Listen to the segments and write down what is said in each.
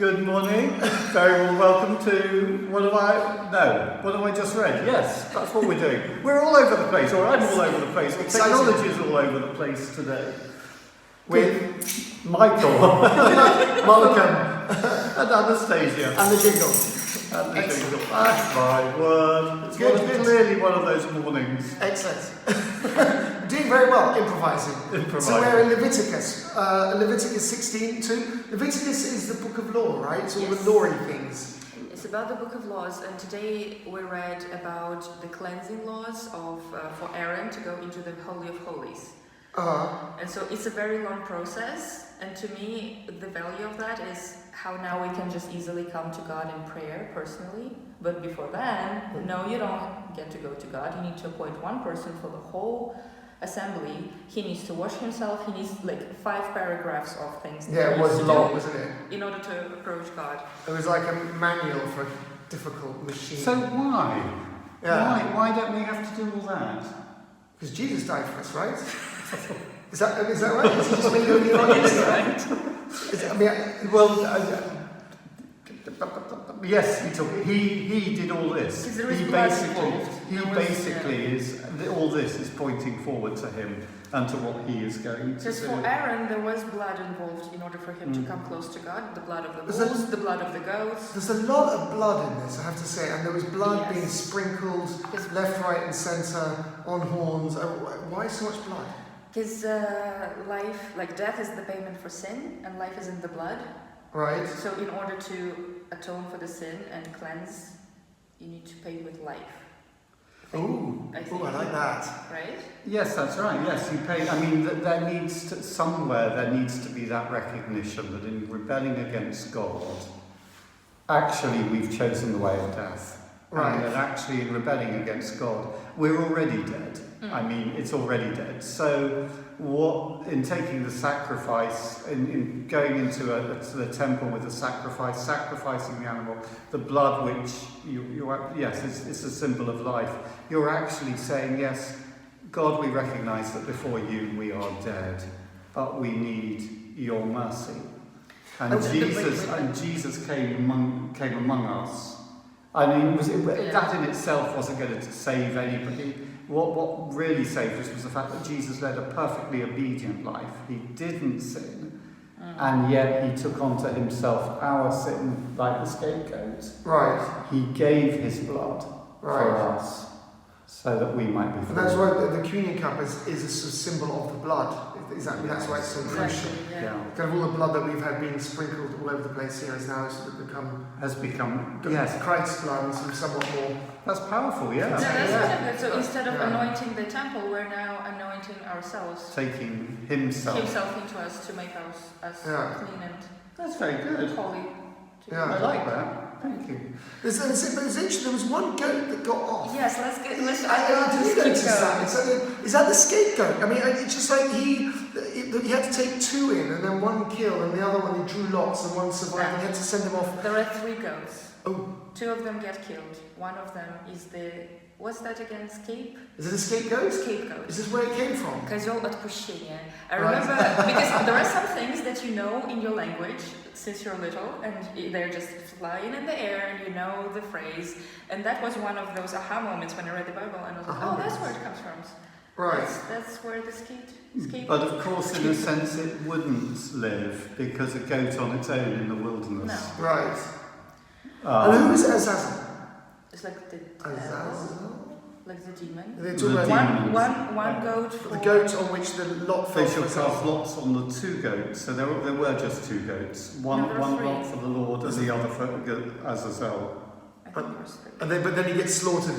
good morning. Very warm welcome to what have I just read? Yes, that's what we're doing. We're all over the place, or I'm all over the place. Technology is all over the place today. With Michael, Malcolm, and Anastasia. and the jingle. And the jingle. My word. It's clearly one of those mornings. Excellent. Doing very well, improvising. So we're in Leviticus. Leviticus 16:2. Leviticus is the book of law, right? It's all the law things. It's about the book of laws, and today we read about the cleansing laws of for Aaron to go into the Holy of Holies. And so it's a very long process, and to me the value of that is how now we can just easily come to God in prayer personally. But before then, no, you don't get to go to God. You need to appoint one person for the whole assembly. He needs to wash himself. He needs like 5 paragraphs of things. Yeah, it was long, wasn't it? In order to approach God. It was like a manual for a difficult machine. So why? Yeah. Why don't we have to do all that? Because Jesus died for us, right? Is that right? Is he just making only right? Yes, he did all this. He basically is all this is pointing forward to him and to what he is going to Because do. for Aaron, there was blood involved in order for him to come close to God. The blood of the bulls, the blood of the goats. There's a lot of blood in this, I have to say, and there was blood being sprinkled left, right, and centre on horns. Why so much blood? Because life, like death, is the payment for sin, and life is in the blood. Right. So in order to atone for the sin and cleanse, you need to pay with life. I like that. Right? Yes, that's right. Yes, you pay. I mean, there needs to be that recognition that in rebelling against God, actually we've chosen the way of death. Right. And that actually in rebelling against God, we're already dead. I mean, it's already dead. So in taking the sacrifice, in going into the temple with the sacrifice, sacrificing the animal, the blood which it's a symbol of life. You're actually saying, yes, God, we recognise that before you we are dead, but we need your mercy. And Jesus came among us. I mean, that in itself wasn't going to save anybody. What really saved us was the fact that Jesus led a perfectly obedient life. He didn't sin, and yet he took onto himself our sin like the scapegoat. Right. He gave his blood for us, so that we might be free. And that's why the communion cup is a symbol of the blood. That's why it's so crucial. Yeah. Kind of all the blood that we've had being sprinkled all over the place here has become Christ's blood and somewhat more. That's powerful, yeah. That's so instead of anointing the temple, we're now anointing ourselves. Taking himself into us to make us clean and that's very good. holy. Yeah. I like that. Thank you. But it's interesting, there was one goat that got off. Yes, I didn't notice that. Is that the scapegoat? I mean, it's just like he had to take 2 in, and then 1 killed, and the other one he drew lots, and 1 survived, and he had to send him off. There are 3 goats. Oh. 2 of them get killed. One of them is what's that again? Is it a scapegoat? Scapegoat. Is this where it came from? Козел отпущения. I remember, because there are some things that you know in your language since you're little, and they're just flying in the air, and you know the phrase. And that was one of those aha moments when I read the Bible, and I was like, that's where it comes from. Right. That's where the scapegoat. But of course, in a sense, it wouldn't live, because a goat on its own in the wilderness. No. Right. And who is Azazel? It's like the Azazel? like the demon. They talk about one goat for... The goat on which the lot fell. They shall cast lots on the 2 goats, so there were just 2 goats. One lot for the Lord and the other for Azazel. But then he gets slaughtered.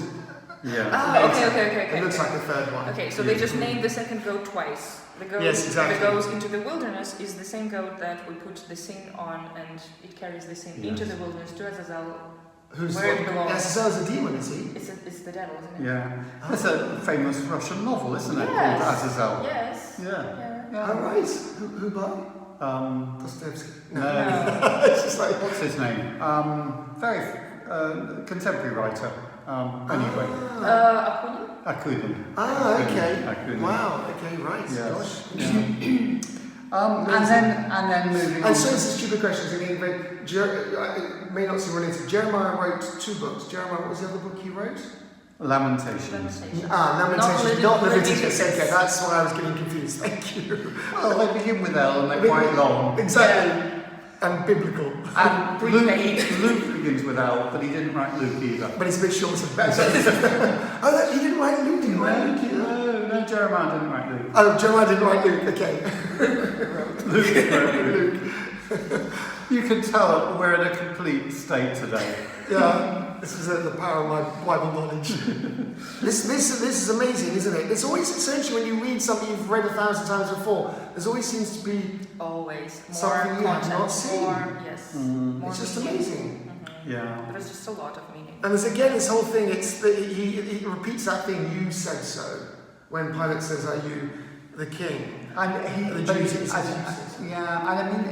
Yeah. Okay. It looks like the 3rd one. Okay, so they just named the 2nd goat twice. The goat that goes into the wilderness is the same goat that we put the sin on, and it carries the sin into the wilderness to Azazel. Where it belongs. Azazel's a demon, is he? It's the devil, isn't it? Yeah. That's a famous Russian novel, isn't it? Yes. Called Azazel. Yes. Yeah. Oh, right. Who by? Dostoevsky. No. It's just like... What's his name? Very contemporary writer. Anyway. Akunin? Akunin. Okay. Akunin. Wow. Okay, right. Yes. Gosh. Yeah. And then moving on. And so it's a stupid question. So it may not seem related. Jeremiah wrote 2 books. Jeremiah, what was the other book he wrote? Lamentations. Lamentations, not Leviticus. Okay, that's why I was getting confused. Thank you. Well, they begin with L and they're quite long. Exactly. And biblical. And Luke begins with L, but he didn't write Luke either. But it's a bit shorter. Oh, he didn't write Luke, didn't write Luke either? No, Jeremiah didn't write Luke. Oh, Jeremiah didn't write Luke, okay. Luke wrote Luke. You can tell we're in a complete state today. Yeah, this is the power of my Bible knowledge. This is amazing, isn't it? It's always essential when you read something you've read 1,000 times before. There always seems to be always more something you have content, not seen. Yes, Mm. It's just amazing. Yeah. There's just a lot of meaning. And there's again this whole thing. It's he repeats that thing. You said so. When Pilate says, "Are you the king?" And The Jews, he says, yeah, and I mean,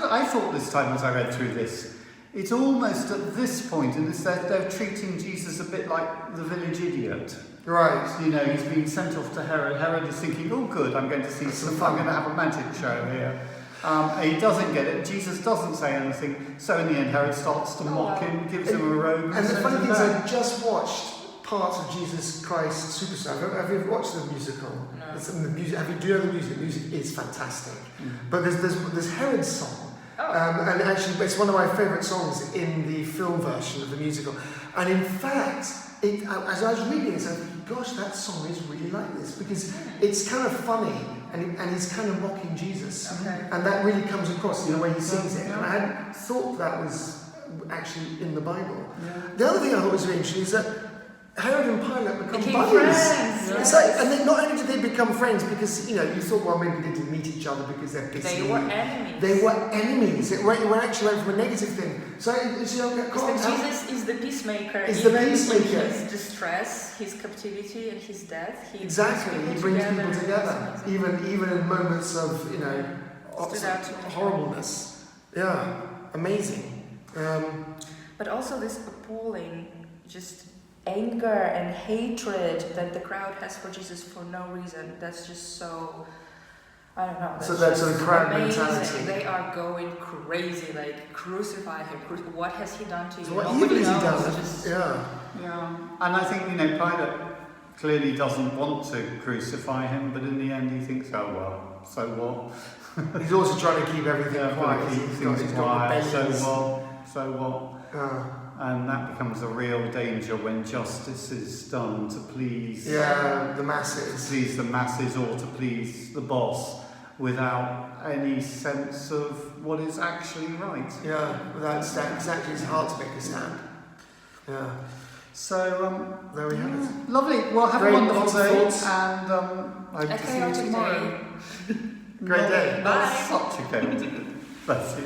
I thought this time as I read through this, it's almost at this point, and they're treating Jesus a bit like the village idiot. Right. You know, he's been sent off to Herod. Herod is thinking, oh good, I'm going to see some fun, I'm going to have a magic show here. And he doesn't get it, Jesus doesn't say anything, so in the end Herod starts to mock him, gives him a robe. And the sends funny him thing is, back. I just watched part of Jesus Christ Superstar. Have you watched the musical? No. The music. Do you know the music? The music is fantastic. But there's Herod's song. Oh. And actually, it's one of my favourite songs in the film version of the musical. And in fact, as I was reading it, I was thinking, gosh, that song is really like this because it's kind of funny and he's kind of mocking Jesus. Okay. And that really comes across in the way he sings it. And I hadn't thought that was actually in the Bible. Yeah. The other thing I thought was really interesting is that Herod and Pilate become Became buddies. friends, It's yes. like, and then not only did they become friends because you thought, well, maybe they didn't meet each other because they're pissy. They were enemies. They were enemies. It actually went from a negative thing. So it's, Jesus is the peacemaker. Is the Even peacemaker. in his distress, his captivity, and his death. Exactly, he brings people together, It's amazing. even in moments of Stood out to me. horribleness. Yeah, amazing. But also this appalling, just anger and hatred that the crowd has for Jesus for no reason. That's just so, I don't know. So that's just a crowd amazing. mentality. They are going crazy, like crucify him. What has he done to you? So what Nobody evil has he knows. done? Just- Yeah, and I think, Pilate clearly doesn't want to crucify him, but in the end he thinks, oh well, so what? He's also trying to keep everything Yeah, quiet. keep He's got things quiet, so rebellions. what? And that becomes a real danger when justice is done to please The masses. the masses or to please the boss without any sense of what is actually right. Yeah, without stand. Exactly, it's hard to make a stand. Yeah, So, there we have it. lovely. Well, have Great, a wonderful lots of day, thoughts. and I hope A to see you chaotic tomorrow. day. Great day. Bye. Such a chaotic day. Bless you.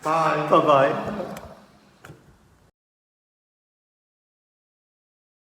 Bye. Bye-bye.